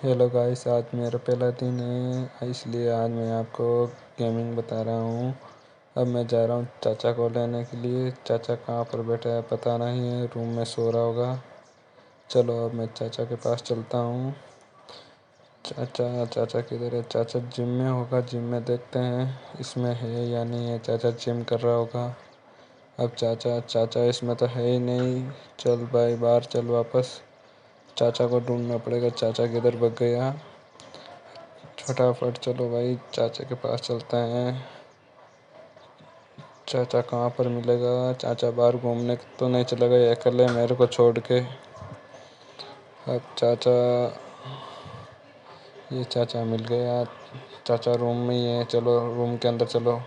Hello guys, आज मेरा पहला दिन है इसलिए आज मैं आपको गेमिंग बता रहा हूँ। अब मैं जा रहा हूँ चाचा को लेने के लिए। चाचा कहाँ पर बैठा है पता नहीं है, रूम में सो रहा होगा। चलो अब मैं चाचा के पास चलता हूँ। चाचा चाचा किधर है? चाचा जिम में होगा, जिम में देखते हैं इसमें है या नहीं है। चाचा जिम कर रहा होगा। अब चाचा चाचा इसमें तो है ही नहीं। चल भाई बाहर चल वापस। चाचा को ढूंढना पड़ेगा, चाचा किधर भाग गया। फटाफट चलो भाई, चाचा के पास चलते हैं। चाचा कहाँ पर मिलेगा? चाचा बाहर घूमने तो नहीं चला गया अकेले मेरे को छोड़ के? अब चाचा, ये चाचा मिल गया। चाचा रूम में ही है, चलो रूम के अंदर चलो,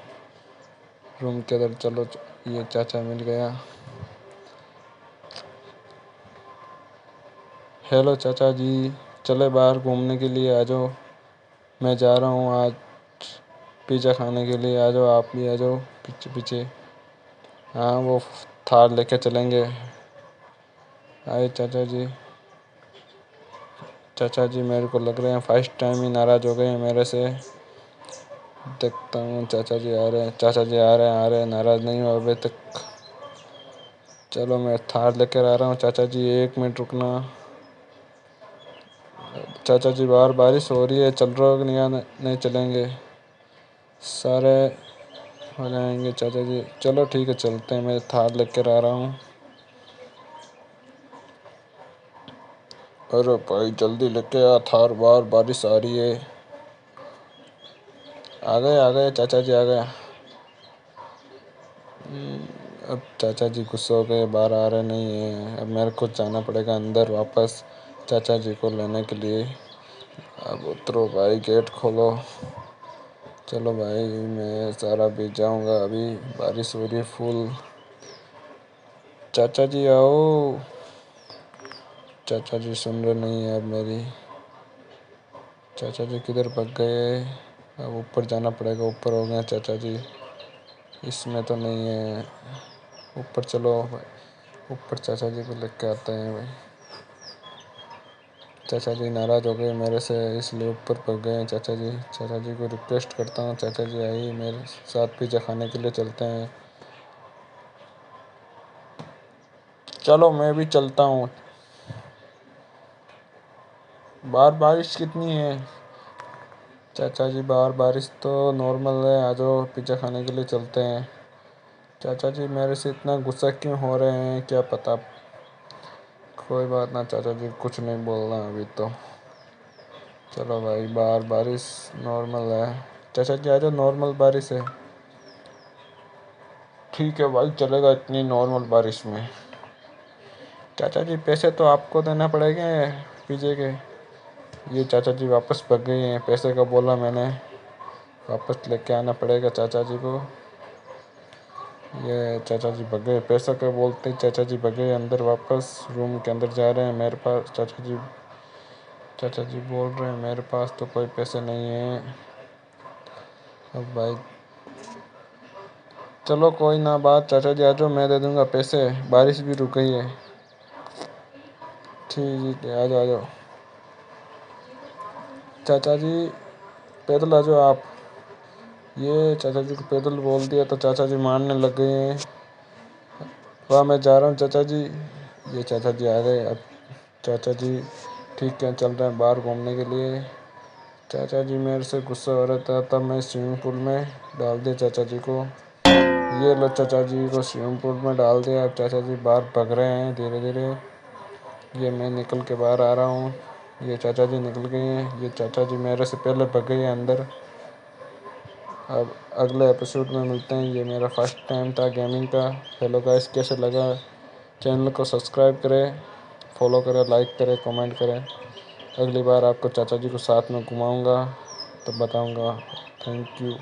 रूम के अंदर चलो। ये चाचा मिल गया। हेलो चाचा जी, चले बाहर घूमने के लिए, आ जाओ। मैं जा रहा हूँ आज पिज़्ज़ा खाने के लिए, आ जाओ आप भी आ जाओ पीछे पीछे। हाँ वो थार लेके चलेंगे। आए चाचा जी। चाचा जी मेरे को लग रहे हैं फर्स्ट टाइम ही नाराज़ हो गए हैं मेरे से। देखता हूँ चाचा जी आ रहे हैं, चाचा जी आ रहे हैं, नाराज़ नहीं हो अभी तक। चलो मैं थार लेकर आ रहा हूँ। चाचा जी 1 मिनट रुकना। चाचा जी बाहर बारिश हो रही है, चल रहा हो कि नहीं? नहीं चलेंगे, सारे हो जाएंगे चाचा जी। चलो ठीक है चलते हैं, मैं थार लेकर आ रहा हूँ। अरे भाई जल्दी लेके आ थार, बाहर बारिश आ रही है। आ गए चाचा जी आ गए। अब चाचा जी गुस्सा हो गए, बाहर आ रहे नहीं है। अब मेरे को जाना पड़ेगा अंदर वापस चाचा जी को लेने के लिए। अब उतरो भाई, गेट खोलो। चलो भाई मैं सारा भीग जाऊंगा, अभी बारिश हो रही है फुल। चाचा जी आओ। चाचा जी सुन रहे नहीं है अब मेरी। चाचा जी किधर भाग गए? अब ऊपर जाना पड़ेगा, ऊपर हो गए चाचा जी। इसमें तो नहीं है, ऊपर चलो भाई, ऊपर चाचा जी को लेके आते हैं भाई। चाचा जी नाराज़ हो गए मेरे से इसलिए ऊपर भाग गए हैं चाचा जी। चाचा जी को रिक्वेस्ट करता हूँ, चाचा जी आइए मेरे साथ पिज़्ज़ा खाने के लिए चलते हैं। चलो मैं भी चलता हूँ। बाहर बारिश कितनी है? चाचा जी बाहर बारिश तो नॉर्मल है, आ जाओ पिज़्ज़ा खाने के लिए चलते हैं। चाचा जी मेरे से इतना गुस्सा क्यों हो रहे हैं क्या पता। कोई बात ना, चाचा जी कुछ नहीं बोल रहा अभी तो। चलो भाई बाहर बारिश नॉर्मल है। चाचा जी आ जाओ, नॉर्मल बारिश है। ठीक है भाई चलेगा इतनी नॉर्मल बारिश में। चाचा जी पैसे तो आपको देना पड़ेंगे पिज़्ज़े के। ये चाचा जी वापस भाग गए हैं, पैसे का बोला मैंने, वापस लेके आना पड़ेगा चाचा जी को। ये चाचा जी भाग गए, पैसा का बोलते ही चाचा जी भाग गए अंदर, वापस रूम के अंदर जा रहे हैं। मेरे पास चाचा जी बोल रहे हैं मेरे पास तो कोई पैसे नहीं है। अब भाई चलो कोई ना बात, चाचा जी आ जाओ मैं दे दूंगा पैसे, बारिश भी रुक गई है। ठीक है आ जाओ आ जाओ। चाचा जी पैदल आ जाओ आप। ये चाचा जी को पैदल बोल दिया तो चाचा जी मारने लग गए हैं। वाह मैं जा रहा हूँ चाचा जी। ये चाचा जी आ गए। अब चाचा जी ठीक है चल रहे हैं बाहर घूमने के लिए। चाचा जी मेरे से गुस्सा हो रहा था तब मैं स्विमिंग पूल में डाल दिया चाचा जी को। ये लो चाचा जी को स्विमिंग पूल में डाल दिया। अब चाचा जी बाहर भग रहे हैं धीरे धीरे। ये मैं निकल के बाहर आ रहा हूँ, ये चाचा जी निकल गए हैं। ये चाचा जी मेरे से पहले भग गए हैं अंदर। अब अगले एपिसोड में मिलते हैं। ये मेरा फर्स्ट टाइम था गेमिंग का। हेलो गाइस, कैसे लगा? चैनल को सब्सक्राइब करें, फॉलो करें, लाइक करें, कमेंट करें। अगली बार आपको चाचा जी को साथ में घुमाऊंगा तब बताऊंगा। Thank you.